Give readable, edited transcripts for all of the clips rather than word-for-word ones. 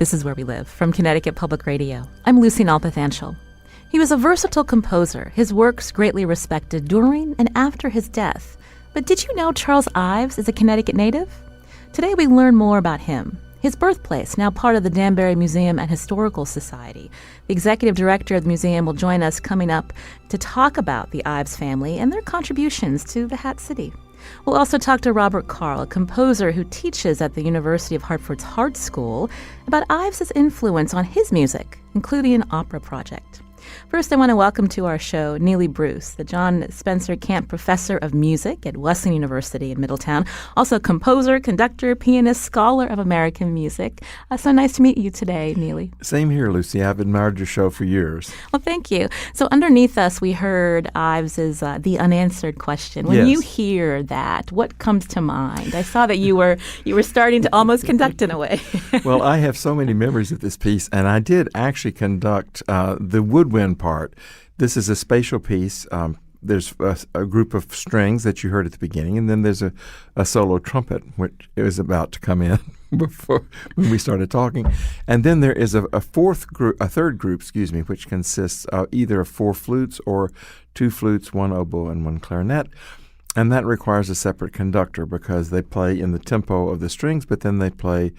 This is Where We Live from Connecticut Public Radio. I'm Lucy Nalpathanchel. He was a versatile composer, his works greatly respected during and after his death. But did you know Charles Ives is a Connecticut native? Today we learn more about him, his birthplace, now part of the Danbury Museum and Historical Society. The executive director of the museum will join us coming up to talk about the Ives family and their contributions to the Hat City. We'll also talk to Robert Carl, a composer who teaches at the University of Hartford's Hart School, about Ives' influence on his music, including an opera project. First, I want to welcome to our show Neely Bruce, the John Spencer Camp Professor of Music at Wesleyan University in Middletown, also composer, conductor, pianist, scholar of American music. So nice to meet you today, Neely. Same here, Lucy. I've admired your show for years. Well, thank you. So underneath us, we heard Ives' The Unanswered Question. When you hear that, what comes to mind? I saw that you were starting to almost conduct in a way. Well, I have so many memories of this piece, and I did actually conduct the woodwind part. This is a spatial piece. There's a group of strings that you heard at the beginning, and then there's a solo trumpet, which is about to come in before when we started talking. And then there is a third group, which consists of either of 4 flutes or 2 flutes, 1 oboe, and 1 clarinet. And that requires a separate conductor because they play in the tempo of the strings, but then they play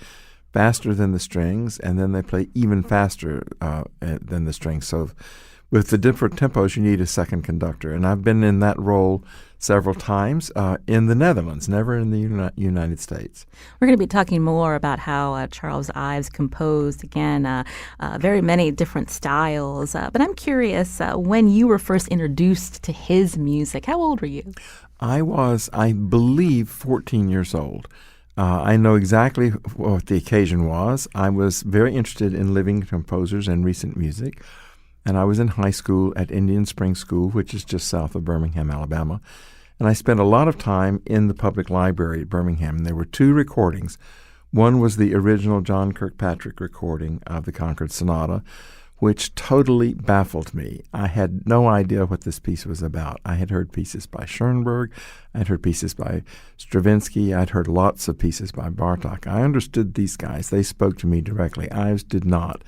faster than the strings, and then they play even faster than the strings. So with the different tempos, you need a second conductor. And I've been in that role several times in the Netherlands, never in the United States. We're going to be talking more about how Charles Ives composed, again, very many different styles. But I'm curious, when you were first introduced to his music, how old were you? I was, I believe, 14 years old. I know exactly what the occasion was. I was very interested in living composers and recent music, and I was in high school at Indian Springs School, which is just south of Birmingham, Alabama, and I spent a lot of time in the public library at Birmingham. And there were 2 recordings. One was the original John Kirkpatrick recording of the Concord Sonata, which totally baffled me. I had no idea what this piece was about. I had heard pieces by Schoenberg. I'd heard pieces by Stravinsky. I'd heard lots of pieces by Bartók. I understood these guys. They spoke to me directly. Ives did not.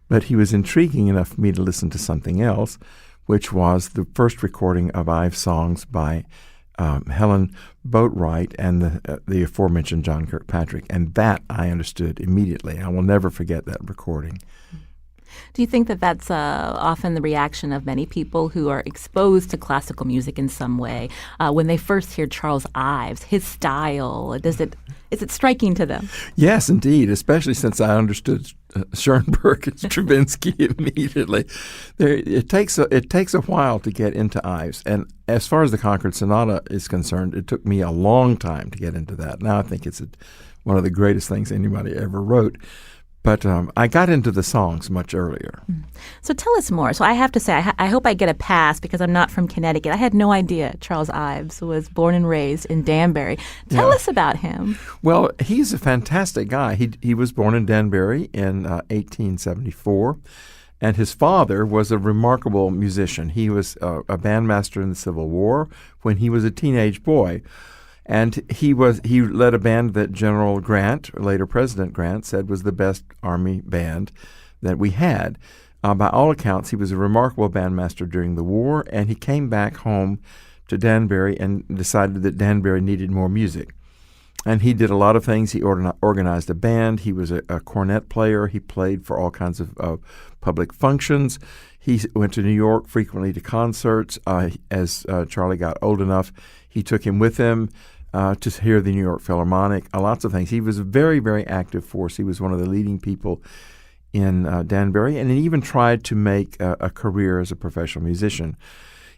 But he was intriguing enough for me to listen to something else, which was the first recording of Ives songs by Helen Boatwright and the aforementioned John Kirkpatrick. And that I understood immediately. I will never forget that recording. Do you think that that's often the reaction of many people who are exposed to classical music in some way when they first hear Charles Ives, his style? Is it striking to them? Yes, indeed, especially since I understood Schoenberg and Stravinsky immediately. It takes a while to get into Ives, and as far as the Concord Sonata is concerned, it took me a long time to get into that. Now I think it's one of the greatest things anybody ever wrote. But I got into the songs much earlier. So tell us more. So I have to say, I hope I get a pass because I'm not from Connecticut. I had no idea Charles Ives was born and raised in Danbury. Tell us about him. Well, he's a fantastic guy. He was born in Danbury in 1874, and his father was a remarkable musician. He was a bandmaster in the Civil War when he was a teenage boy. And he led a band that General Grant, or later President Grant, said was the best Army band that we had. By all accounts, he was a remarkable bandmaster during the war, and he came back home to Danbury and decided that Danbury needed more music. And he did a lot of things. He organized a band. He was a cornet player. He played for all kinds of public functions. He went to New York frequently to concerts. As Charlie got old enough, he took him with him to hear the New York Philharmonic, lots of things. He was a very, very active force. He was one of the leading people in Danbury, and he even tried to make a career as a professional musician.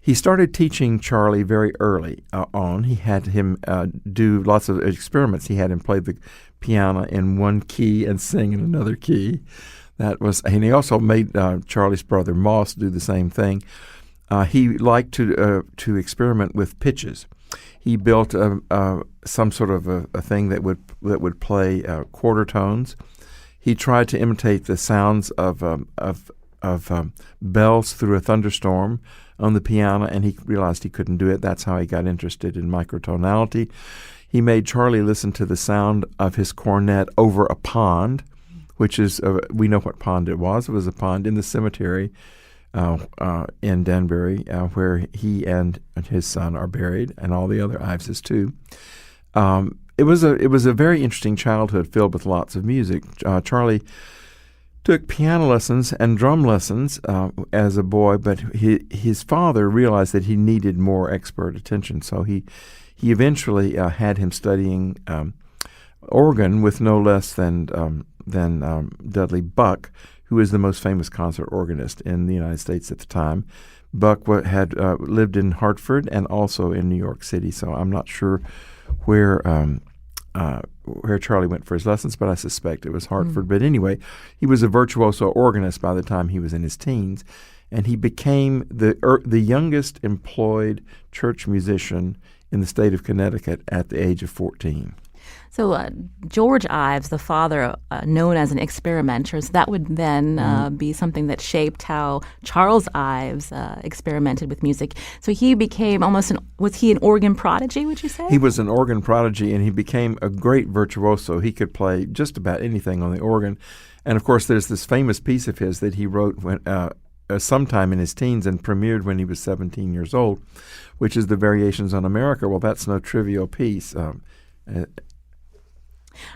He started teaching Charlie very early on. He had him do lots of experiments. He had him play the piano in one key and sing in another key. And he also made Charlie's brother Moss do the same thing. He liked to experiment with pitches. He built some sort of a thing that would play quarter tones. He tried to imitate the sounds of bells through a thunderstorm on the piano, and he realized he couldn't do it. That's how he got interested in microtonality. He made Charlie listen to the sound of his cornet over a pond, which is, we know what pond it was. It was a pond in the cemetery in Danbury, where he and his son are buried, and all the other Iveses too. It was a very interesting childhood filled with lots of music. Charlie took piano lessons and drum lessons as a boy, but his father realized that he needed more expert attention, so he eventually had him studying organ with no less than Dudley Buck, who is the most famous concert organist in the United States at the time. Buck had lived in Hartford and also in New York City, so I'm not sure where Charlie went for his lessons, but I suspect it was Hartford. But anyway, he was a virtuoso organist by the time he was in his teens, and he became the youngest employed church musician in the state of Connecticut at the age of 14. So George Ives, the father, known as an experimenter, so that would then be something that shaped how Charles Ives experimented with music. So he became was he an organ prodigy, would you say? He was an organ prodigy, and he became a great virtuoso. He could play just about anything on the organ. And, of course, there's this famous piece of his that he wrote sometime in his teens and premiered when he was 17 years old, which is the Variations on America. Well, that's no trivial piece.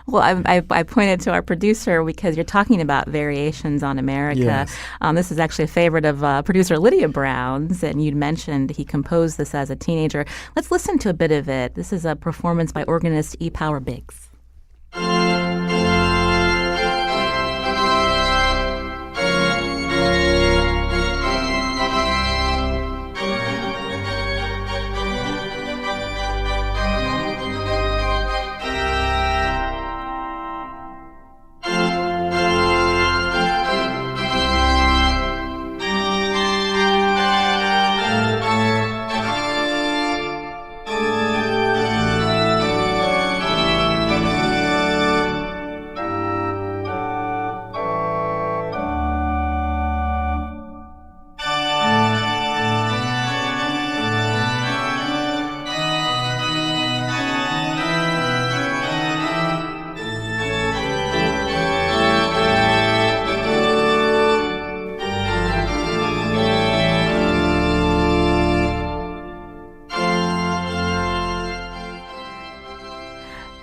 Well, I pointed to our producer because you're talking about Variations on America. Yes. This is actually a favorite of producer Lydia Brown's, and you'd mentioned he composed this as a teenager. Let's listen to a bit of it. This is a performance by organist E. Power Biggs.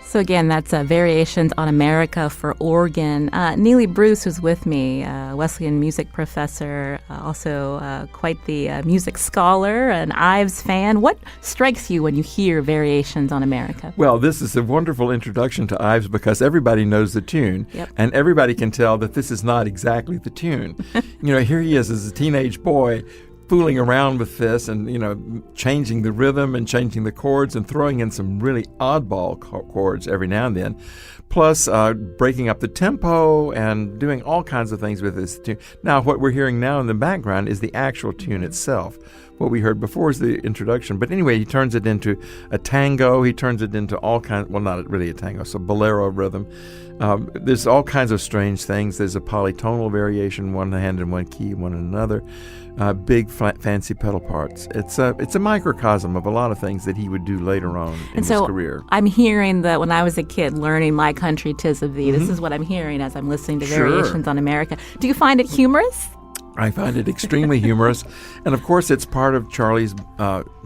So again, that's Variations on America for organ. Neely Bruce, who's with me, Wesleyan music professor, also quite the music scholar, an Ives fan. What strikes you when you hear Variations on America? Well, this is a wonderful introduction to Ives because everybody knows the tune, and everybody can tell that this is not exactly the tune. Here he is as a teenage boy, fooling around with this and, changing the rhythm and changing the chords and throwing in some really oddball chords every now and then, plus breaking up the tempo and doing all kinds of things with this tune. Now, what we're hearing now in the background is the actual tune itself. What we heard before is the introduction. But anyway, he turns it into a tango. He turns it into all kinds, well, not really a tango, so bolero rhythm. There's all kinds of strange things. There's a polytonal variation, one hand in one key, one in another. Big, fancy pedal parts. It's a microcosm of a lot of things that he would do later on in his career. I'm hearing that when I was a kid learning My Country 'Tis of Thee, this is what I'm hearing as I'm listening to Variations on America. Do you find it humorous? I find it extremely humorous. And, of course, it's part of Charlie's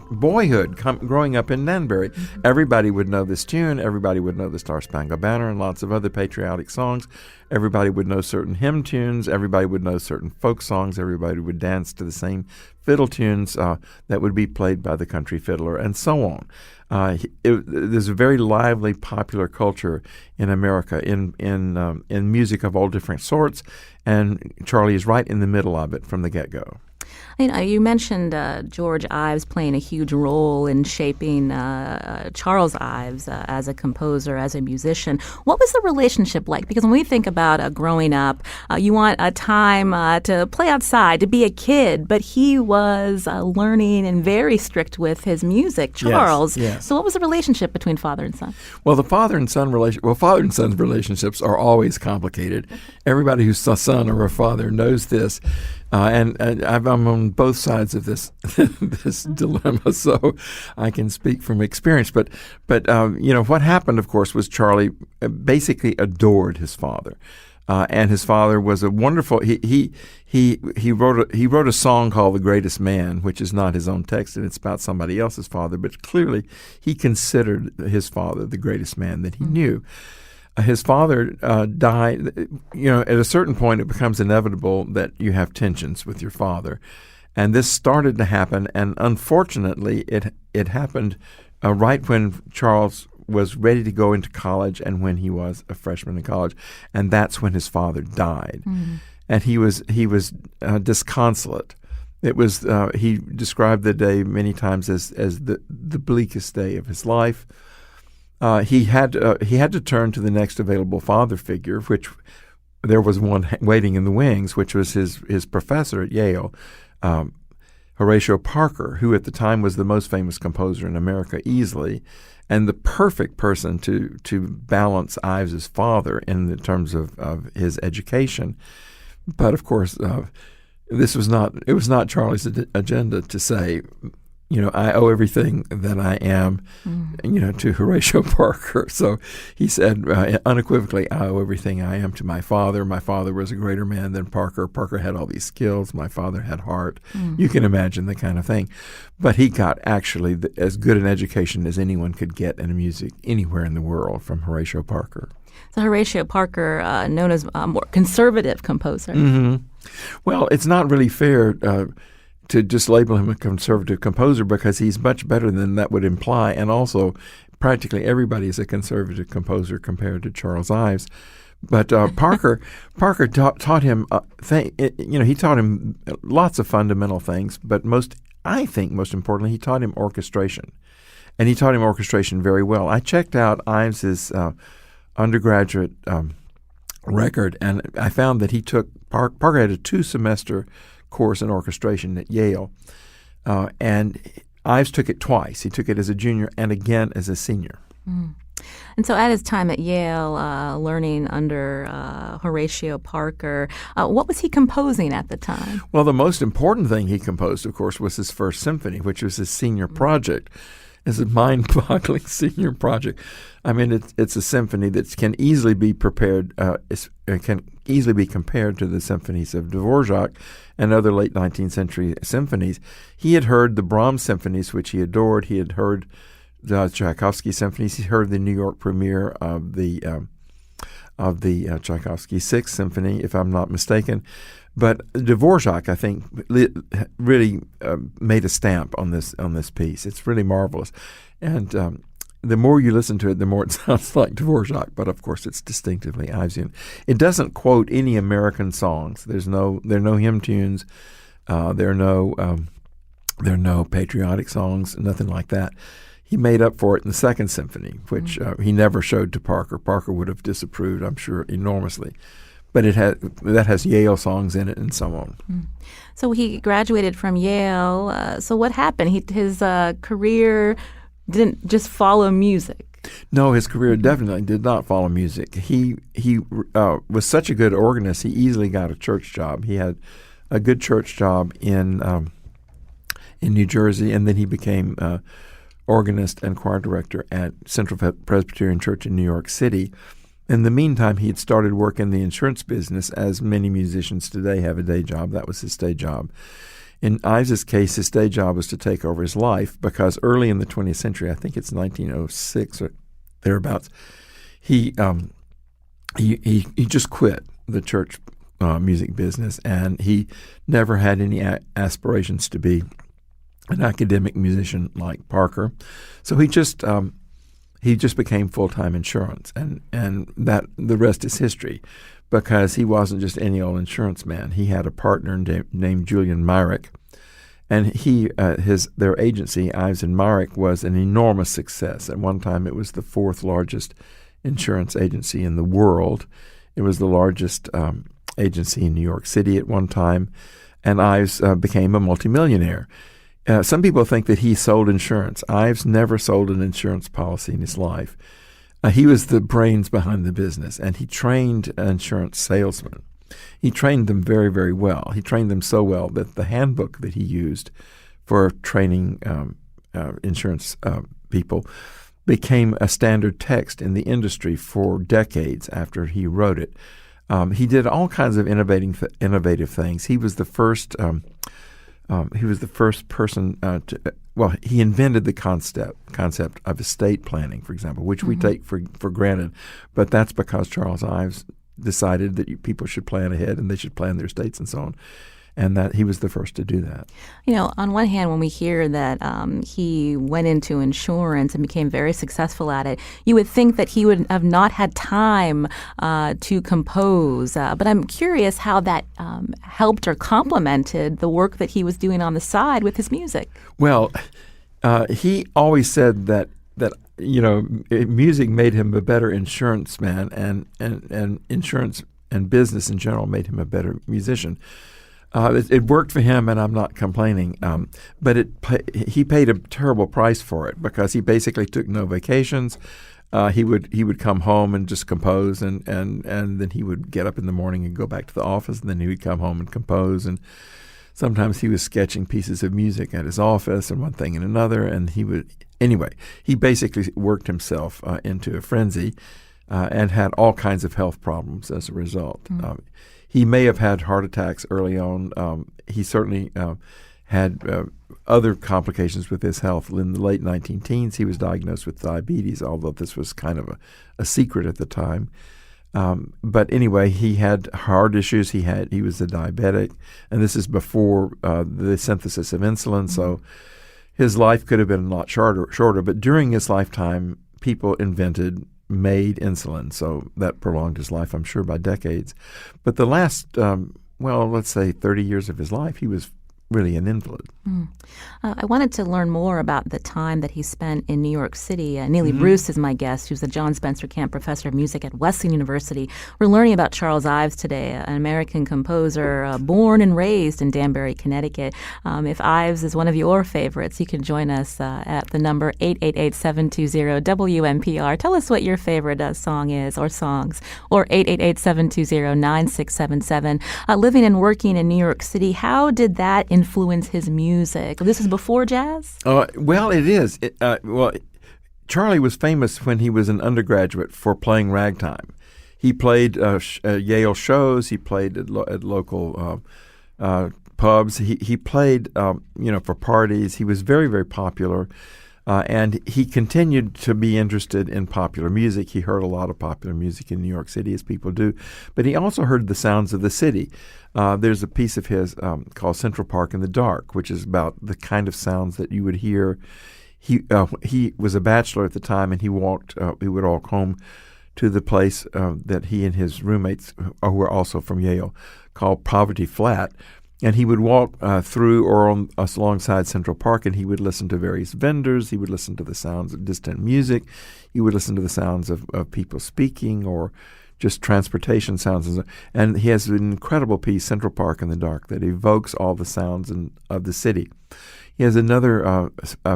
boyhood growing up in Danbury. Everybody would know this tune. Everybody would know the Star Spangled Banner and lots of other patriotic songs. Everybody would know certain hymn tunes. Everybody would know certain folk songs. Everybody would dance to the same fiddle tunes that would be played by the country fiddler, and so on. There's a very lively popular culture in America in music of all different sorts, and Charlie is right in the middle of it from the get-go. You mentioned George Ives playing a huge role in shaping Charles Ives as a composer, as a musician. What was the relationship like? Because when we think about growing up, you want a time to play outside, to be a kid, but he was learning and very strict with his music, Charles. Yes. So what was the relationship between father and son? Well, father and son relationships are always complicated. Everybody who's a son or a father knows this. And I'm on both sides of this this dilemma, so I can speak from experience. But what happened, of course, was Charlie basically adored his father. And his father was a wonderful. He wrote a song called "The Greatest Man," which is not his own text, and it's about somebody else's father. But clearly, he considered his father the greatest man that he knew. His father died. At a certain point, it becomes inevitable that you have tensions with your father, and this started to happen. And unfortunately, it happened right when Charles was ready to go into college and when he was a freshman in college, and that's when his father died. And he was disconsolate. It was he described the day many times as the bleakest day of his life. He had to turn to the next available father figure, which there was one waiting in the wings, which was his professor at Yale, Horatio Parker, who at the time was the most famous composer in America easily, and the perfect person to balance Ives's father in the terms of his education. But of course, it was not Charlie's agenda to say, I owe everything that I am, to Horatio Parker. So he said unequivocally, I owe everything I am to my father. My father was a greater man than Parker. Parker had all these skills. My father had heart. You can imagine the kind of thing. But he got actually as good an education as anyone could get in music anywhere in the world from Horatio Parker. So Horatio Parker, known as a more conservative composer. Well, it's not really fair to just label him a conservative composer because he's much better than that would imply. And also, practically everybody is a conservative composer compared to Charles Ives. But Parker taught him, he taught him lots of fundamental things. But most importantly, he taught him orchestration. And he taught him orchestration very well. I checked out Ives's undergraduate record, and I found that he took Parker had a 2-semester course in orchestration at Yale, and Ives took it twice. He took it as a junior and again as a senior. And so at his time at Yale, learning under Horatio Parker, what was he composing at the time? Well, the most important thing he composed, of course, was his first symphony, which was his senior project. It's a mind-boggling senior project. I mean, it's a symphony that can easily be compared to the symphonies of Dvorak and other late 19th century symphonies. He had heard the Brahms symphonies, which he adored. He had heard the Tchaikovsky symphonies. He heard the New York premiere of the Tchaikovsky Sixth Symphony, if I'm not mistaken. But Dvorak, I think, really made a stamp on this piece. It's really marvelous, and the more you listen to it, the more it sounds like Dvorak. But of course, it's distinctively Ivesian. It doesn't quote any American songs. There are no hymn tunes. There are no patriotic songs. Nothing like that. He made up for it in the Second Symphony, which he never showed to Parker. Parker would have disapproved, I'm sure, enormously. But that has Yale songs in it and so on. So he graduated from Yale. So what happened? His career didn't just follow music. No, his career definitely did not follow music. He was such a good organist, he easily got a church job. He had a good church job in New Jersey, and then he became organist and choir director at Central Presbyterian Church in New York City. In the meantime, he had started work in the insurance business, as many musicians today have a day job. That was his day job. In Ives's case, his day job was to take over his life because early in the 20th century, I think it's 1906 or thereabouts, he just quit the church music business, and he never had any aspirations to be an academic musician like Parker. So he just became full-time insurance, and that the rest is history, because he wasn't just any old insurance man. He had a partner named Julian Myrick, and their agency, Ives and Myrick, was an enormous success. At one time, it was the 4th largest insurance agency in the world. It was the largest agency in New York City at one time, and Ives became a multimillionaire. Some people think that he sold insurance. Ives never sold an insurance policy in his life. He was the brains behind the business, and he trained insurance salesmen. He trained them very, very well. He trained them so well that the handbook that he used for training insurance people became a standard text in the industry for decades after he wrote it. He did all kinds of innovative things. He was the first. He was the first person to. Well, he invented the concept of estate planning, for example, which we take for granted, but that's because Charles Ives decided that people should plan ahead and they should plan their estates and so on. And that he was the first to do that. You know, on one hand, when we hear that he went into insurance and became very successful at it, you would think that he would have not had time to compose. But I'm curious how that helped or complemented the work that he was doing on the side with his music. Well, he always said that music made him a better insurance man, and insurance and business in general made him a better musician. It worked for him, and I'm not complaining. But he paid a terrible price for it because he basically took no vacations. He would come home and just compose, and then he would get up in the morning and go back to the office, and then he would come home and compose. And sometimes he was sketching pieces of music at his office, and one thing and another. And he basically worked himself into a frenzy, and had all kinds of health problems as a result. He may have had heart attacks early on. He certainly had other complications with his health. In the late 19-teens, he was diagnosed with diabetes, although this was kind of a secret at the time. But anyway, he had heart issues. He was a diabetic, and this is before the synthesis of insulin, so his life could have been a lot shorter. But during his lifetime, people made insulin, so that prolonged his life, I'm sure, by decades. But the last, let's say 30 years of his life, he was really an invalid. I wanted to learn more about the time that he spent in New York City. Neely Bruce is my guest, who's the John Spencer Camp Professor of Music at Wesleyan University. We're learning about Charles Ives today, an American composer born and raised in Danbury, Connecticut. If Ives is one of your favorites, you can join us at the number 888-720-WNPR. Tell us what your favorite song is, or songs, or 888-720-9677. Living and working in New York City, how did that influence his music? This is before jazz? Well, it is. Charlie was famous when he was an undergraduate for playing ragtime. He played Yale shows. He played at local pubs. He played, for parties. He was very, very popular. And he continued to be interested in popular music. He heard a lot of popular music in New York City, as people do. But he also heard the sounds of the city. There's a piece of his called Central Park in the Dark, which is about the kind of sounds that you would hear. He was a bachelor at the time, and he would walk home to the place that he and his roommates, who were also from Yale, called Poverty Flat. And he would walk through or alongside Central Park, and he would listen to various vendors. He would listen to the sounds of distant music. He would listen to the sounds of people speaking or just transportation sounds. And he has an incredible piece, Central Park in the Dark, that evokes all the sounds of the city. He has another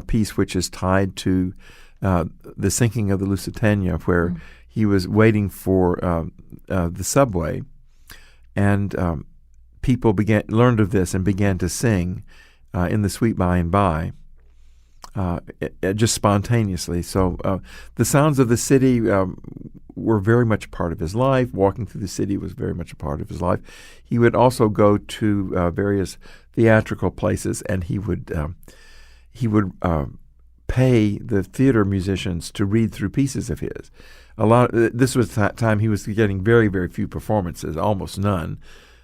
piece which is tied to the sinking of the Lusitania, where he was waiting for the subway, and people learned of this and began to sing in the sweet by and by, just spontaneously. So the sounds of the city were very much a part of his life. Walking through the city was very much a part of his life. He would also go to various theatrical places, and he would pay the theater musicians to read through pieces of his. This was the time he was getting very, very few performances, almost none.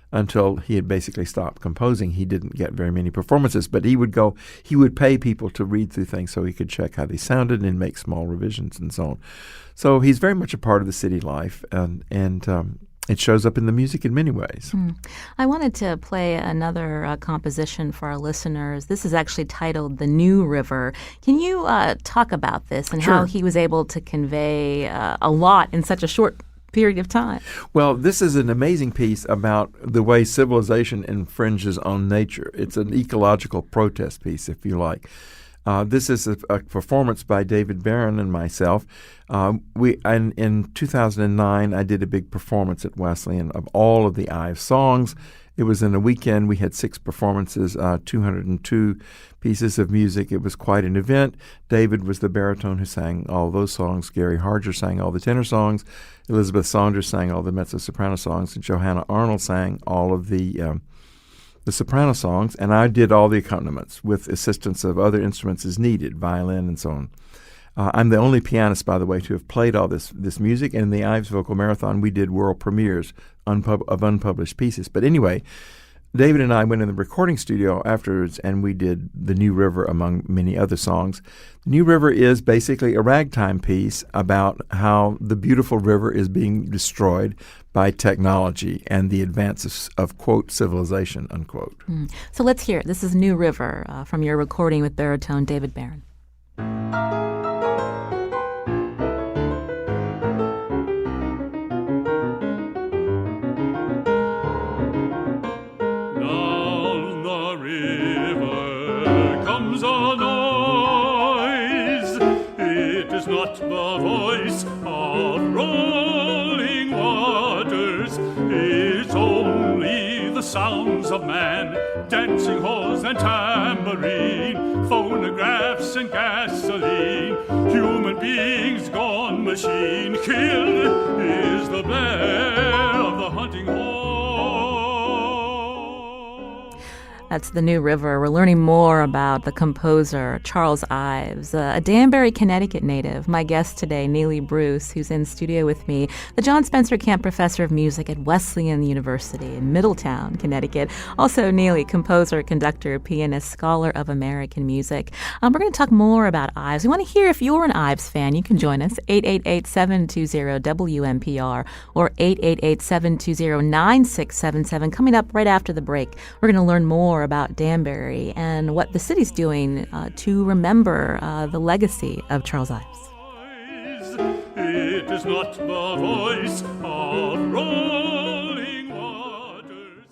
Until he had basically stopped composing, he didn't get very many performances. But he would pay people to read through things so he could check how they sounded and make small revisions and so on. So he's very much a part of the city life, and it shows up in the music in many ways. I wanted to play another composition for our listeners. This is actually titled The New River. Can you talk about this and how he was able to convey a lot in such a short period of time? Well, this is an amazing piece about the way civilization infringes on nature. It's an ecological protest piece, if you like. This is a performance by David Barron and myself. In 2009, I did a big performance at Wesleyan of all of the Ives songs, It was in a weekend. We had 6 performances, 202 pieces of music. It was quite an event. David was the baritone who sang all those songs. Gary Harger sang all the tenor songs. Elizabeth Saunders sang all the mezzo-soprano songs. And Johanna Arnold sang all of the soprano songs. And I did all the accompaniments with assistance of other instruments as needed, violin and so on. I'm the only pianist, by the way, to have played all this music. And in the Ives Vocal Marathon, we did world premieres of unpublished pieces. But anyway, David and I went in the recording studio afterwards, and we did The New River, among many other songs. The New River is basically a ragtime piece about how the beautiful river is being destroyed by technology and the advances of, quote, civilization, unquote. So let's hear it. This is New River from your recording with baritone David Barron. Not the voice of rolling waters, it's only the sounds of man, dancing halls and tambourine, phonographs and gasoline, human beings gone machine, killed is the blare of the hunting horn. That's The New River. We're learning more about the composer, Charles Ives, a Danbury, Connecticut native. My guest today, Neely Bruce, who's in studio with me, the John Spencer Camp Professor of Music at Wesleyan University in Middletown, Connecticut. Also, Neely, composer, conductor, pianist, scholar of American music. We're going to talk more about Ives. We want to hear if you're an Ives fan. You can join us, 888-720-WMPR or 888-720-9677. Coming up right after the break, we're going to learn more about Danbury and what the city's doing to remember the legacy of Charles Ives. It is not the voice of rolling waters.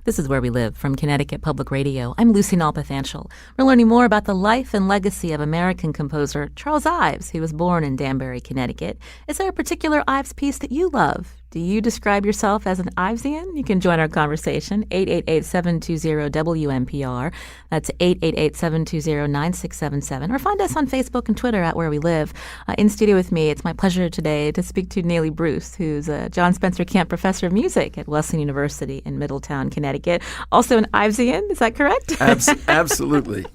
This is Where We Live from Connecticut Public Radio. I'm Lucy Nalpathanchel. We're learning more about the life and legacy of American composer Charles Ives, who was born in Danbury, Connecticut. Is there a particular Ives piece that you love? Do you describe yourself as an Ivesian? You can join our conversation, 888-720-WMPR. That's 888-720-9677. Or find us on Facebook and Twitter at Where We Live. In studio with me, it's my pleasure today to speak to Neely Bruce, who's a John Spencer Camp Professor of Music at Wesleyan University in Middletown, Connecticut. Also an Ivesian, is that correct? Absolutely.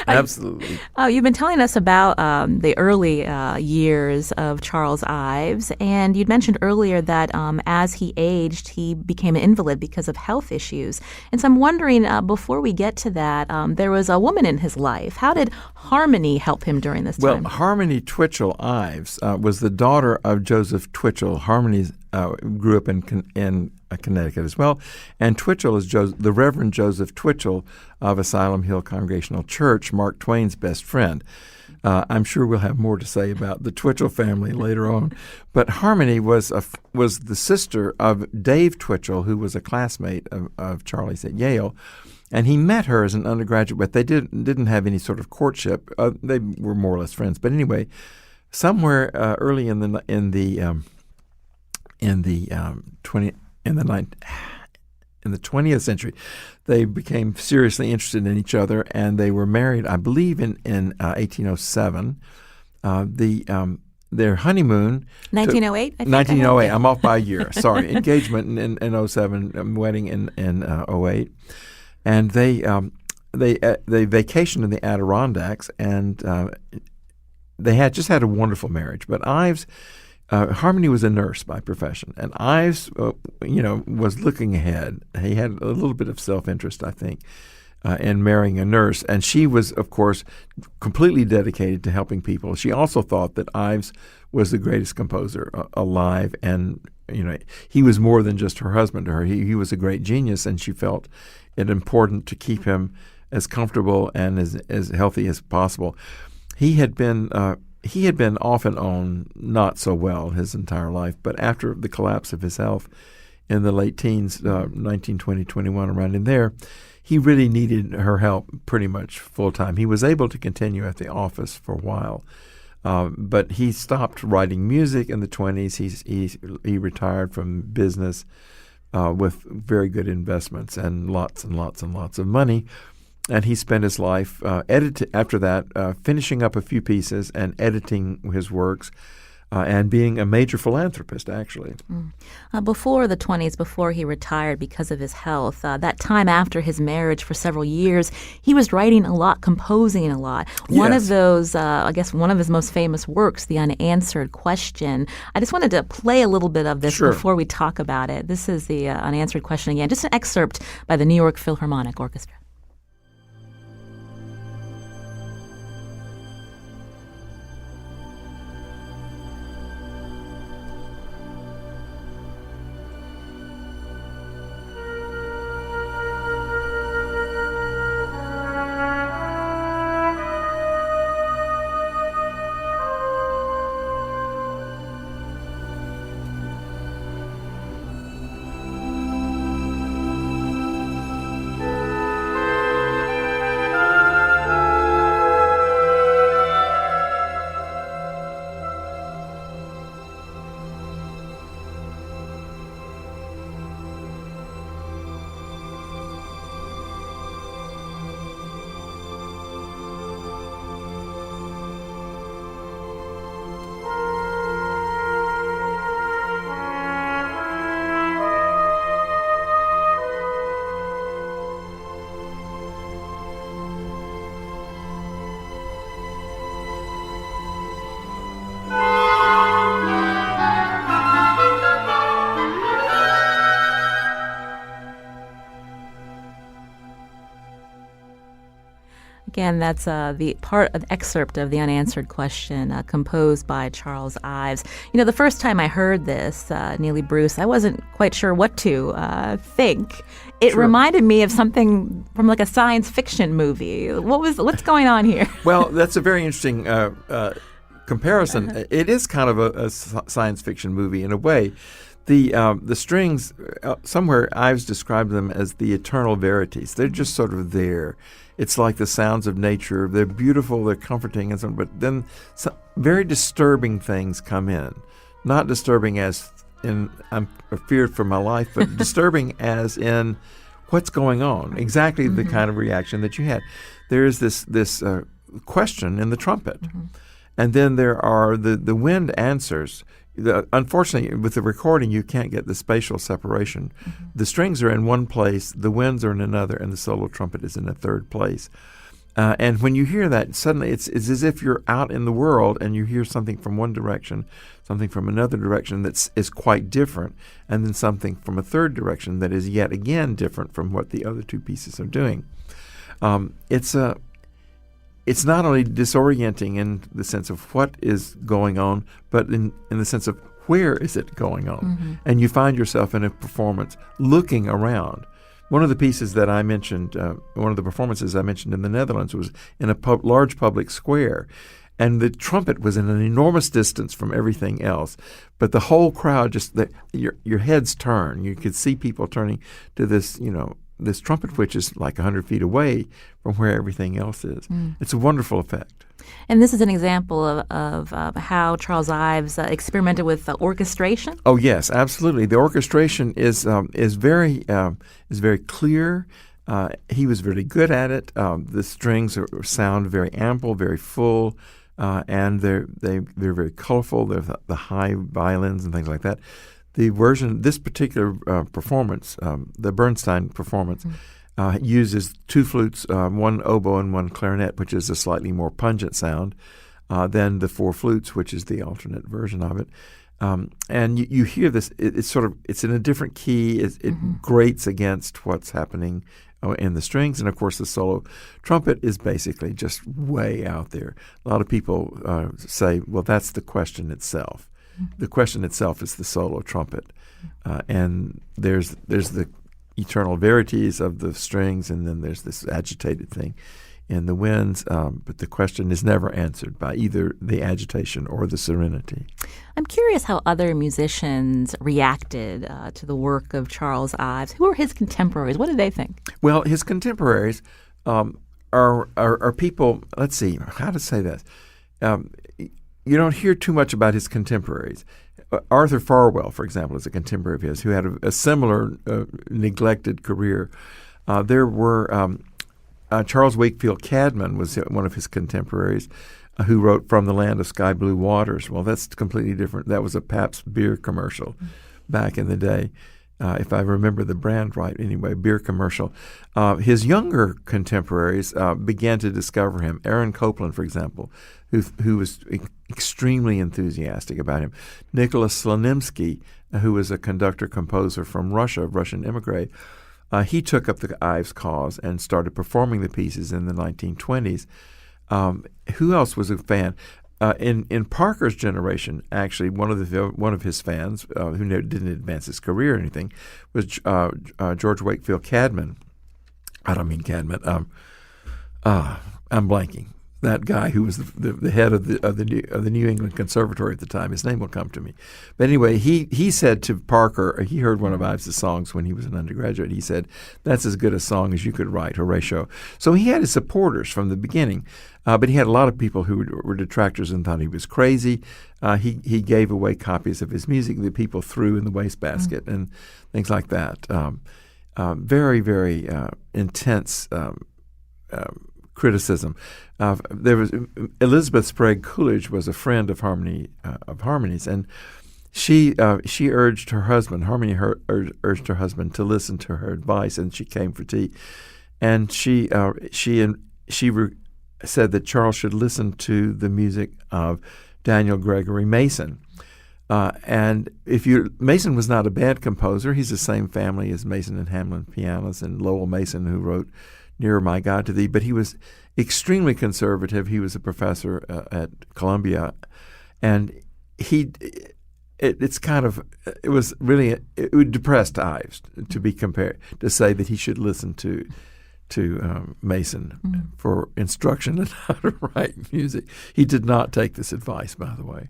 Absolutely. You've been telling us about the early years of Charles Ives, and you'd mentioned earlier that as he aged, he became an invalid because of health issues. And so I'm wondering, before we get to that, there was a woman in his life. How did Harmony help him during this time? Well, Harmony Twitchell Ives was the daughter of Joseph Twitchell. Harmony grew up in Connecticut as well. And Twitchell is the Reverend Joseph Twitchell of Asylum Hill Congregational Church, Mark Twain's best friend. I'm sure we'll have more to say about the Twitchell family later on. But Harmony was the sister of Dave Twitchell, who was a classmate of Charlie's at Yale. And he met her as an undergraduate, but they didn't have any sort of courtship. They were more or less friends. But anyway, somewhere early in the 20th century, they became seriously interested in each other, and they were married, I believe, in 1807. Their honeymoon, 1908. 1908. I'm off by a year. Sorry, engagement in 07, wedding in 08, and they vacationed in the Adirondacks, and they had a wonderful marriage. But Ives. Harmony was a nurse by profession, and Ives, was looking ahead. He had a little bit of self-interest, I think, in marrying a nurse, and she was, of course, completely dedicated to helping people. She also thought that Ives was the greatest composer alive, and he was more than just her husband to her. He was a great genius, and she felt it important to keep him as comfortable and as healthy as possible. He had been off and on not so well his entire life, but after the collapse of his health in the late teens, 19, 20, 21, around in there, he really needed her help pretty much full time. He was able to continue at the office for a while, But he stopped writing music in the 20s. He retired from business with very good investments and lots of money. And he spent his life finishing up a few pieces and editing his works and being a major philanthropist, actually. Before the 20s, before he retired because of his health, that time after his marriage for several years, he was writing a lot, composing a lot. One of those, one of his most famous works, The Unanswered Question. I just wanted to play a little bit of this before we talk about it. This is the Unanswered Question again, just an excerpt by the New York Philharmonic Orchestra. Again, that's the excerpt of The Unanswered Question, composed by Charles Ives. You know, the first time I heard this, Neely Bruce, I wasn't quite sure what to think. It reminded me of something from like a science fiction movie. What's going on here? Well, that's a very interesting comparison. It is kind of a science fiction movie in a way. The strings, somewhere Ives described them as the eternal verities. They're just sort of there. It's like the sounds of nature. They're beautiful, they're comforting, and so on, but then some very disturbing things come in. Not disturbing as in I'm feared for my life, but disturbing as in what's going on. Exactly the kind of reaction that you had. There is this question in the trumpet. And then there are the wind answers. Unfortunately, with the recording, you can't get the spatial separation. The strings are in one place, the winds are in another, and the solo trumpet is in a third place. And when you hear that, suddenly it's as if you're out in the world and you hear something from one direction, something from another direction that is quite different, and then something from a third direction that is yet again different from what the other two pieces are doing. It's not only disorienting in the sense of what is going on, but in the sense of where is it going on. And you find yourself in a performance looking around. One of the pieces that I mentioned, one of the performances I mentioned in the Netherlands was in a large public square. And the trumpet was in an enormous distance from everything else. But the whole crowd your heads turn. You could see people turning to this, this trumpet, which is like 100 feet away from where everything else is. It's a wonderful effect. And this is an example of how Charles Ives experimented with orchestration? Oh, yes, absolutely. The orchestration is very clear. He was really good at it. The strings sound very ample, very full, and they're very colorful. They're the high violins and things like that. The version, this particular performance, the Bernstein performance, uses two flutes, one oboe and one clarinet, which is a slightly more pungent sound than the four flutes, which is the alternate version of it. And you hear this, it's in a different key. It grates against what's happening in the strings. And, of course, the solo trumpet is basically just way out there. A lot of people say, well, that's the question itself. The question itself is the solo trumpet, and there's the eternal verities of the strings, and then there's this agitated thing in the winds, but the question is never answered by either the agitation or the serenity. I'm curious how other musicians reacted to the work of Charles Ives. Who were his contemporaries? What did they think? Well, his contemporaries are people, let's see, how to say this. you don't hear too much about his contemporaries. Arthur Farwell, for example, is a contemporary of his who had a similar neglected career. There were Charles Wakefield Cadman was one of his contemporaries who wrote From the Land of Sky Blue Waters. Well, that's completely different. That was a Pabst beer commercial back in the day, if I remember the brand right anyway, beer commercial. His younger contemporaries began to discover him. Aaron Copland, for example, who was extremely enthusiastic about him. Nicholas Slonimsky, who was a conductor-composer from Russia, Russian immigrant, he took up the Ives cause and started performing the pieces in the 1920s. Who else was a fan? In Parker's generation, actually, one of his fans, who didn't advance his career or anything, was George Wakefield Cadman. I don't mean Cadman. I'm blanking. That guy who was the head of the New England Conservatory at the time. His name will come to me. But anyway, he said to Parker, he heard one of Ives' songs when he was an undergraduate. He said, "That's as good a song as you could write, Horatio." So he had his supporters from the beginning, but he had a lot of people who were detractors and thought he was crazy. He gave away copies of his music that people threw in the wastebasket and things like that. Very, very intense criticism. There was Elizabeth Sprague Coolidge was a friend of Harmony's, and she urged her husband. Harmony urged her husband to listen to her advice, and she came for tea. And she said that Charles should listen to the music of Daniel Gregory Mason. And Mason was not a bad composer. He's the same family as Mason and Hamlin pianists and Lowell Mason, who wrote "Nearer My God to Thee," but he was extremely conservative. He was a professor at Columbia, and it would depress Ives to say that he should listen to Mason for instruction on how to write music. He did not take this advice, by the way.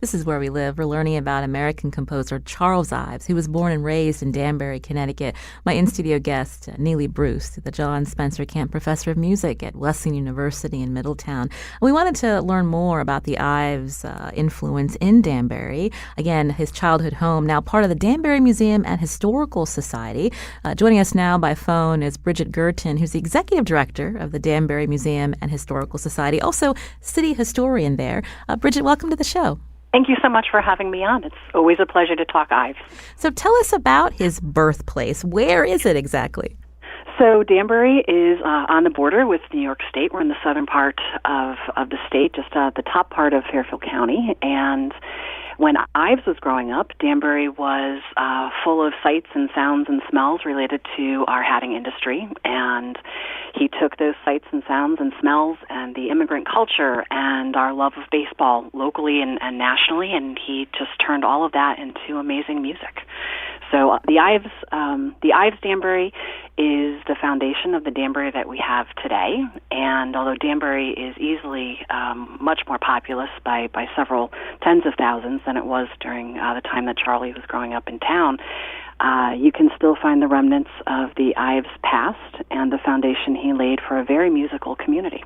This is Where We Live. We're learning about American composer Charles Ives, who was born and raised in Danbury, Connecticut. My in-studio guest, Neely Bruce, the John Spencer Camp Professor of Music at Wesleyan University in Middletown. We wanted to learn more about the Ives influence in Danbury. Again, his childhood home, now part of the Danbury Museum and Historical Society. Joining us now by phone is Bridget Girton, who's the executive director of the Danbury Museum and Historical Society, also city historian there. Bridget, welcome to the show. Thank you so much for having me on. It's always a pleasure to talk Ives. So tell us about his birthplace. Where is it exactly? So Danbury is on the border with New York State. We're in the southern part of the state, just the top part of Fairfield County. And when Ives was growing up, Danbury was full of sights and sounds and smells related to our hatting industry. And he took those sights and sounds and smells and the immigrant culture and our love of baseball locally and nationally, and he just turned all of that into amazing music. So the Ives Danbury is the foundation of the Danbury that we have today. And although Danbury is easily much more populous by several tens of thousands than it was during the time that Charlie was growing up in town, you can still find the remnants of the Ives past and the foundation he laid for a very musical community.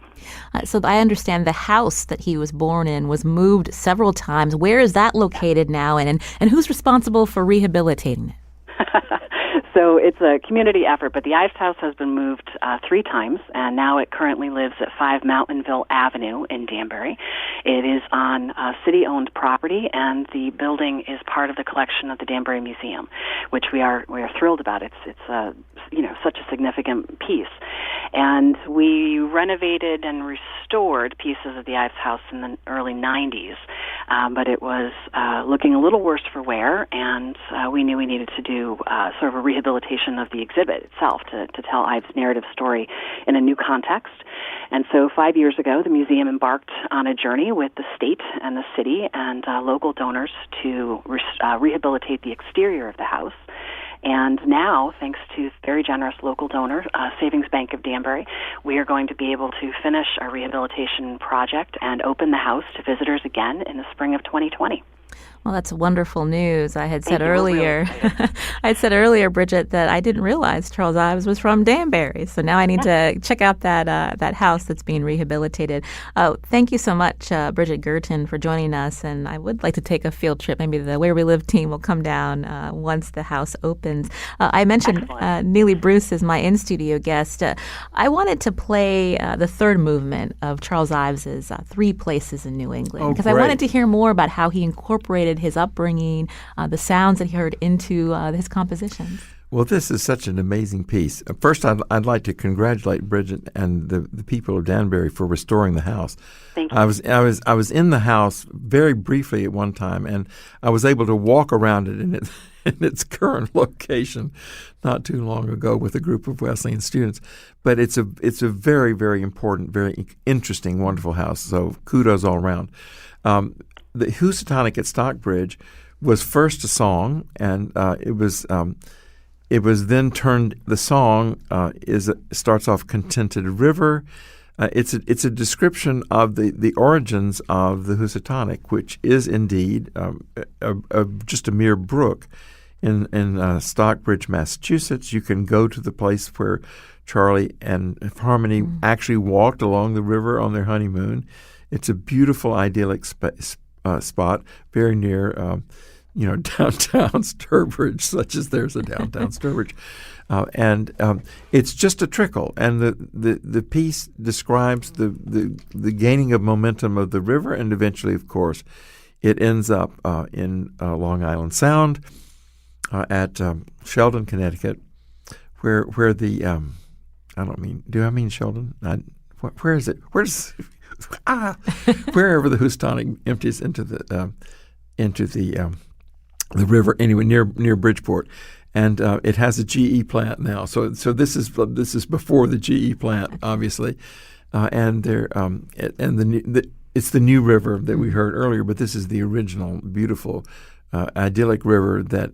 So I understand the house that he was born in was moved several times. Where is that located now, and who's responsible for rehabilitating it? So it's a community effort, but the Ives house has been moved 3 times, and now it currently lives at 5 Mountainville Avenue in Danbury. It is on city-owned property, and the building is part of the collection of the Danbury Museum, which we are thrilled about. It's such a significant piece. And we renovated and restored pieces of the Ives house in the early 90s, but it was looking a little worse for wear, and we knew we needed to do sort of a rehabilitation of the exhibit itself to tell Ives' narrative story in a new context. And so 5 years ago, the museum embarked on a journey with the state and the city and local donors to rehabilitate the exterior of the house. And now, thanks to very generous local donor, Savings Bank of Danbury, we are going to be able to finish our rehabilitation project and open the house to visitors again in the spring of 2020. Well, that's wonderful news. I had said Thank you. We're really earlier, excited. I had said earlier, Bridget, that I didn't realize Charles Ives was from Danbury. So now I need to check out that house that's being rehabilitated. Thank you so much, Bridget Girton, for joining us. And I would like to take a field trip. Maybe the Where We Live team will come down once the house opens. I mentioned Neely Bruce is my in-studio guest. I wanted to play the third movement of Charles Ives's Three Places in New England, because I wanted to hear more about how he incorporated his upbringing, the sounds that he heard into his compositions. Well, this is such an amazing piece. First, I'd like to congratulate Bridget and the people of Danbury for restoring the house. Thank you. I was in the house very briefly at one time, and I was able to walk around it in its current location not too long ago with a group of Wesleyan students. But it's a very, very important, very interesting, wonderful house. So kudos all around. The Housatonic at Stockbridge was first a song, and it was then turned. The song starts off "Contented River." It's a description of the origins of the Housatonic, which is indeed just a mere brook in Stockbridge, Massachusetts. You can go to the place where Charlie and Harmony actually walked along the river on their honeymoon. It's a beautiful, idyllic spot, very near, downtown Sturbridge, such as there's a downtown Sturbridge, and it's just a trickle. And the piece describes the gaining of momentum of the river, and eventually, of course, it ends up in Long Island Sound at Sheldon, Connecticut, where the do I mean Sheldon? Where is it? Wherever the Housatonic empties into the river, anyway, near Bridgeport, and it has a GE plant now. So this is before the GE plant, obviously, and there it's the new river that we heard earlier, but this is the original beautiful idyllic river that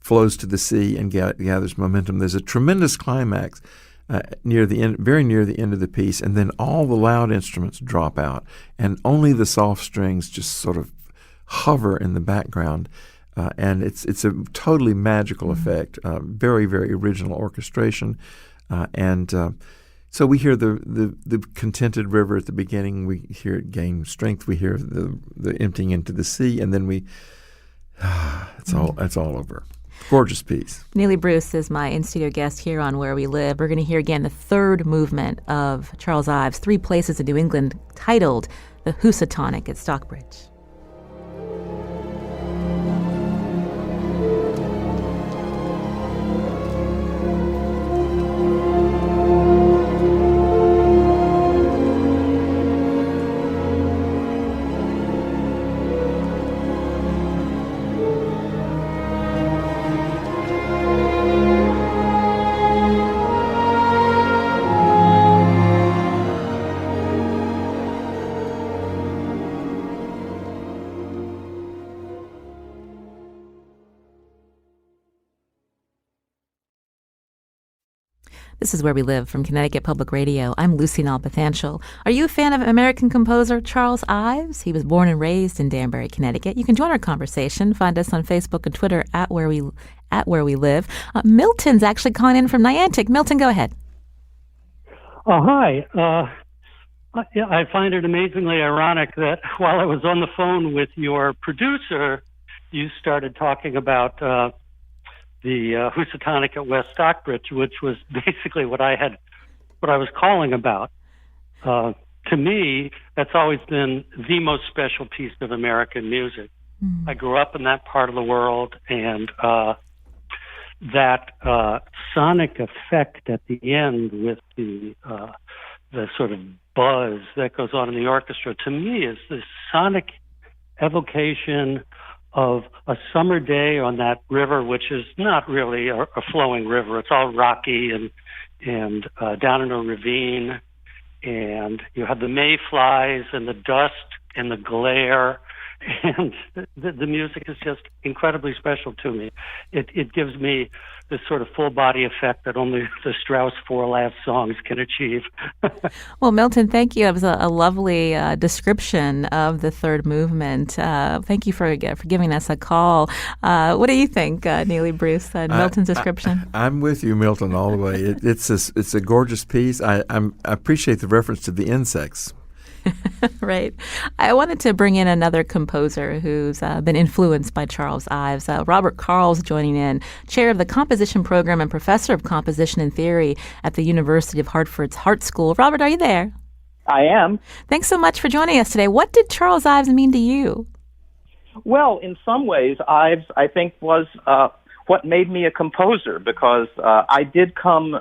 flows to the sea and gathers momentum. There's a tremendous climax very near the end of the piece, and then all the loud instruments drop out, and only the soft strings just sort of hover in the background, and it's a totally magical effect. Very, very original orchestration, and so we hear the contented river at the beginning. We hear it gain strength. We hear the emptying into the sea, and then it's all over. Gorgeous piece. Neely Bruce is my in-studio guest here on Where We Live. We're going to hear again the third movement of Charles Ives' Three Places in New England, titled The Housatonic at Stockbridge. This is Where We Live from Connecticut Public Radio. I'm Lucy Nalpathanchel. Are you a fan of American composer Charles Ives? He was born and raised in Danbury, Connecticut. You can join our conversation. Find us on Facebook and Twitter at Where We Live. Milton's actually calling in from Niantic. Milton, go ahead. Hi. I find it amazingly ironic that while I was on the phone with your producer, you started talking about the Housatonic at West Stockbridge, which was basically what I was calling about. To me, that's always been the most special piece of American music. I grew up in that part of the world, and that sonic effect at the end with the sort of buzz that goes on in the orchestra, to me, is this sonic evocation of a summer day on that river, which is not really a flowing river. It's all rocky and down in a ravine, and you have the mayflies and the dust and the glare, and the music is just incredibly special to me. It gives me this sort of full body effect that only the Strauss four last songs can achieve. Well, Milton, thank you. That was a lovely description of the third movement. Thank you for giving us a call. What do you think, Neely Bruce, Milton's description? I'm with you, Milton, all the way. It's a gorgeous piece. I appreciate the reference to the insects. Right. I wanted to bring in another composer who's been influenced by Charles Ives. Robert Carl's joining in, chair of the composition program and professor of composition and theory at the University of Hartford's Hart School. Robert, are you there? I am. Thanks so much for joining us today. What did Charles Ives mean to you? Well, in some ways, Ives, I think, was what made me a composer, because I did come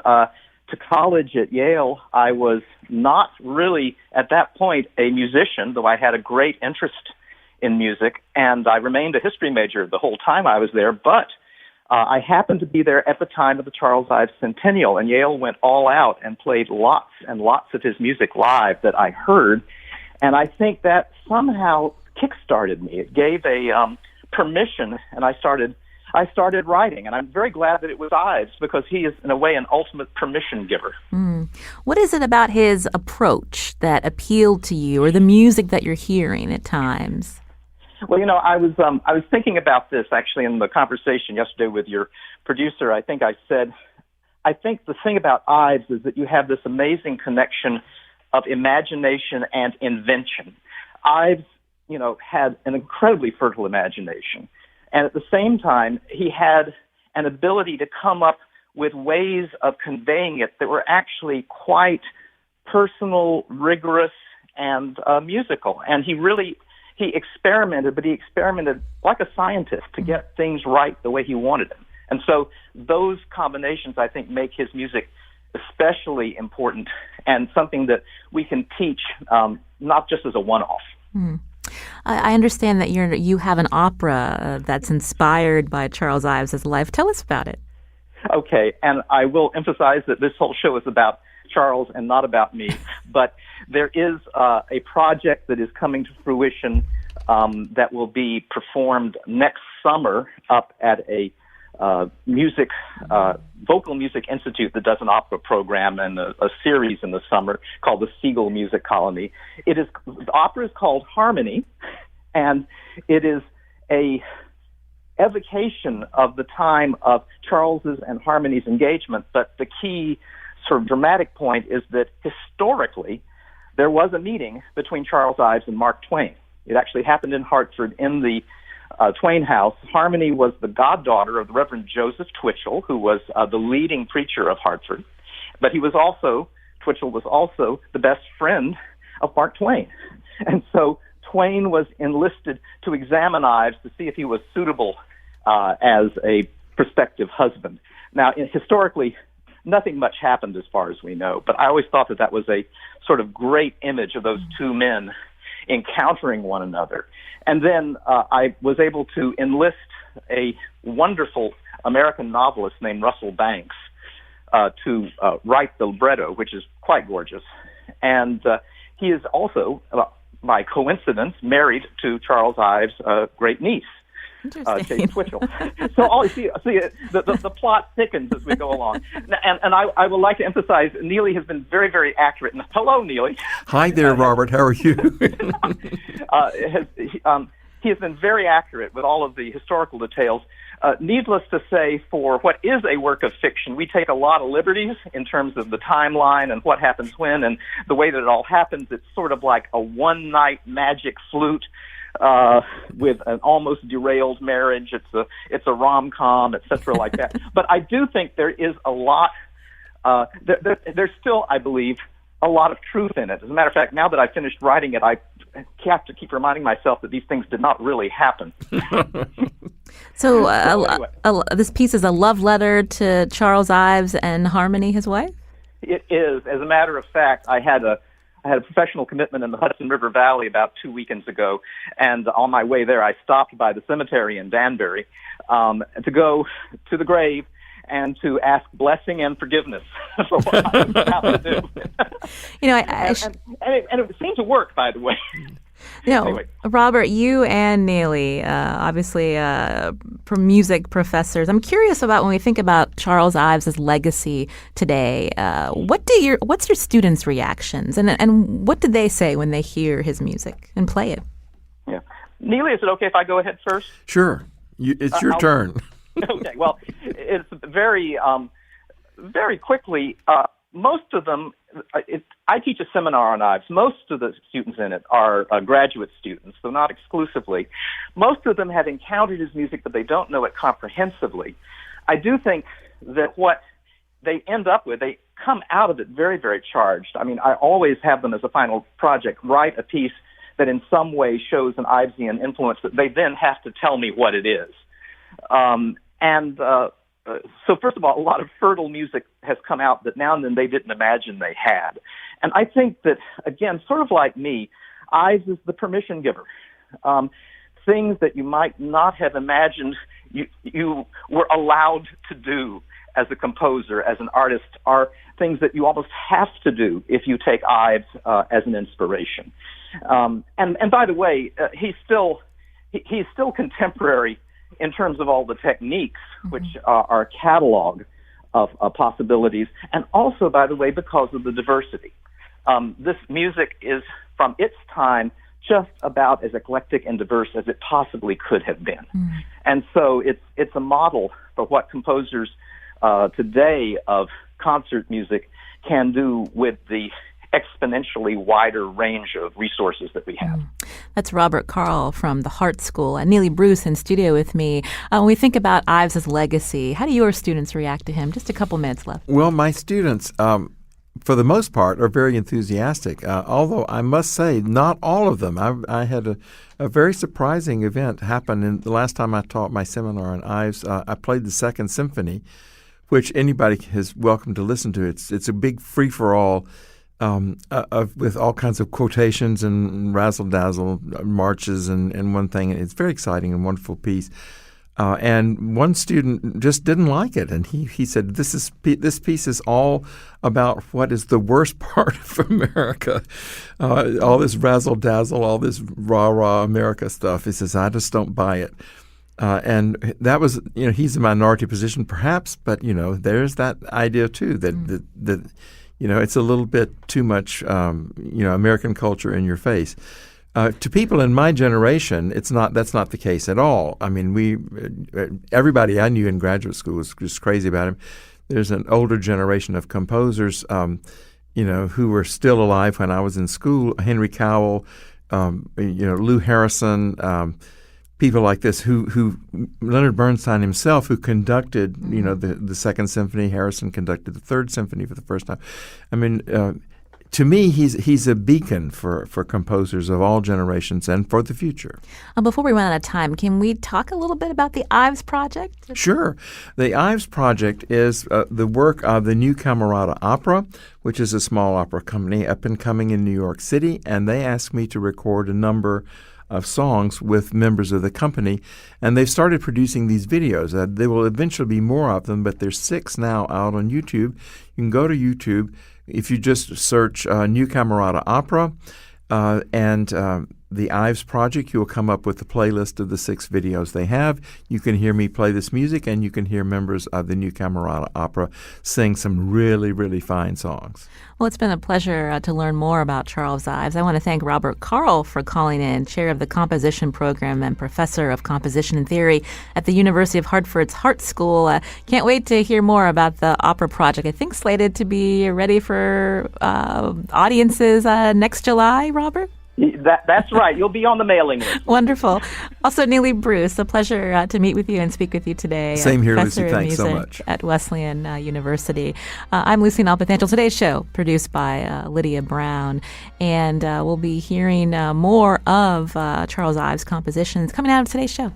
to college at Yale. I was not really, at that point, a musician, though I had a great interest in music, and I remained a history major the whole time I was there, but I happened to be there at the time of the Charles Ives Centennial, and Yale went all out and played lots and lots of his music live that I heard, and I think that somehow kick-started me. It gave a permission, and I started writing, and I'm very glad that it was Ives, because he is, in a way, an ultimate permission giver. What is it about his approach that appealed to you, or the music that you're hearing at times? Well, I was thinking about this, actually, in the conversation yesterday with your producer. I think I said, I think the thing about Ives is that you have this amazing connection of imagination and invention. Ives, had an incredibly fertile imagination. And at the same time, he had an ability to come up with ways of conveying it that were actually quite personal, rigorous, and musical. And he experimented, but he experimented like a scientist to get things right the way he wanted them. And so those combinations, I think, make his music especially important and something that we can teach, not just as a one-off. I understand that you have an opera that's inspired by Charles Ives' life. Tell us about it. Okay, and I will emphasize that this whole show is about Charles and not about me, but there is a project that is coming to fruition that will be performed next summer up at a vocal music institute that does an opera program and a series in the summer called the Siegel Music Colony. The opera is called Harmony, and it is a evocation of the time of Charles's and Harmony's engagement. But the key sort of dramatic point is that historically there was a meeting between Charles Ives and Mark Twain. It actually happened in Hartford in the Twain House. Harmony was the goddaughter of the Reverend Joseph Twitchell, who was the leading preacher of Hartford. But Twitchell was also the best friend of Mark Twain. And so Twain was enlisted to examine Ives to see if he was suitable as a prospective husband. Now, historically, nothing much happened as far as we know, but I always thought that was a sort of great image of those two men encountering one another. And then I was able to enlist a wonderful American novelist named Russell Banks to write the libretto, which is quite gorgeous. And he is also, by coincidence, married to Charles Ives' great niece, Chase Twitchell. So the plot thickens as we go along. And I would like to emphasize, Neely has been very, very accurate. And hello, Neely. Hi there, Robert. How are you? He has been very accurate with all of the historical details. Needless to say, for what is a work of fiction, we take a lot of liberties in terms of the timeline and what happens when, and the way that it all happens. It's sort of like a one-night magic flute with an almost derailed marriage. It's a rom-com, etc., like that. But I do think there is a lot. There's still, I believe, a lot of truth in it. As a matter of fact, now that I've finished writing it, I have to keep reminding myself that these things did not really happen. So this piece is a love letter to Charles Ives and Harmony, his wife? It is. As a matter of fact, I had a professional commitment in the Hudson River Valley about 2 weekends ago, and on my way there, I stopped by the cemetery in Danbury to go to the grave and to ask blessing and forgiveness for what I was about to do. And it seemed to work, by the way. Anyway. Robert, you and Neely, obviously music professors. I'm curious about when we think about Charles Ives' legacy today. What's your students' reactions, and what do they say when they hear his music and play it? Yeah, Neely, is it okay if I go ahead first? Sure, it's your turn. Okay. Well, it's very quickly. Most of them, I teach a seminar on Ives. Most of the students in it are graduate students, though not exclusively. Most of them have encountered his music, but they don't know it comprehensively. I do think that what they end up with, they come out of it very, very charged. I mean, I always have them as a final project write a piece that in some way shows an Ivesian influence that they then have to tell me what it is. So first of all, a lot of fertile music has come out that now and then they didn't imagine they had. And I think that, again, sort of like me, Ives is the permission giver. Things that you might not have imagined you were allowed to do as a composer, as an artist, are things that you almost have to do if you take Ives as an inspiration. And by the way, he's still contemporary in terms of all the techniques, which are a catalog of possibilities, and also, by the way, because of the diversity. This music is, from its time, just about as eclectic and diverse as it possibly could have been. And so it's a model for what composers today of concert music can do with the exponentially wider range of resources that we have. That's Robert Carl from the Hart School, and Neely Bruce in studio with me. When we think about Ives' legacy, how do your students react to him? Just a couple minutes left. Well, my students, for the most part, are very enthusiastic, although I must say not all of them. I had a very surprising event happen in the last time I taught my seminar on Ives. I played the Second Symphony, which anybody is welcome to listen to. It's a big free-for-all with all kinds of quotations and razzle-dazzle marches and one thing. It's very exciting and wonderful piece. And one student just didn't like it, and he said, this piece is all about what is the worst part of America, all this razzle-dazzle, all this rah-rah America stuff. He says, I just don't buy it. And that was, he's a minority position perhaps, but, there's that idea too that it's a little bit too much, American culture in your face. To people in my generation, that's not the case at all. I mean, everybody I knew in graduate school was just crazy about him. There's an older generation of composers, who were still alive when I was in school. Henry Cowell, Lou Harrison, people like this. Who Leonard Bernstein himself, who conducted, the Second Symphony. Harrison conducted the Third Symphony for the first time. I mean, to me, he's a beacon for composers of all generations and for the future. Before we run out of time, can we talk a little bit about the Ives Project? Sure. The Ives Project is the work of the New Camerata Opera, which is a small opera company up and coming in New York City, and they asked me to record a number of songs with members of the company, and they've started producing these videos. There will eventually be more of them, but there's 6 now out on YouTube. You can go to YouTube. If you just search New Camerata Opera and the Ives Project, you will come up with the playlist of the 6 videos they have. You can hear me play this music, and you can hear members of the New Camerata Opera sing some really, really fine songs. Well, it's been a pleasure to learn more about Charles Ives. I want to thank Robert Carl for calling in, chair of the Composition Program and professor of composition and theory at the University of Hartford's Hart School. Can't wait to hear more about the opera project. I think slated to be ready for audiences next July, Robert? That's right. You'll be on the mailing list. Wonderful. Also, Neely Bruce, a pleasure to meet with you and speak with you today. Same here, Professor Lucy. Thanks so music much. At Wesleyan University. I'm Lucy Nalpathanchel. Today's show produced by Lydia Brown. And we'll be hearing more of Charles Ives' compositions coming out of today's show.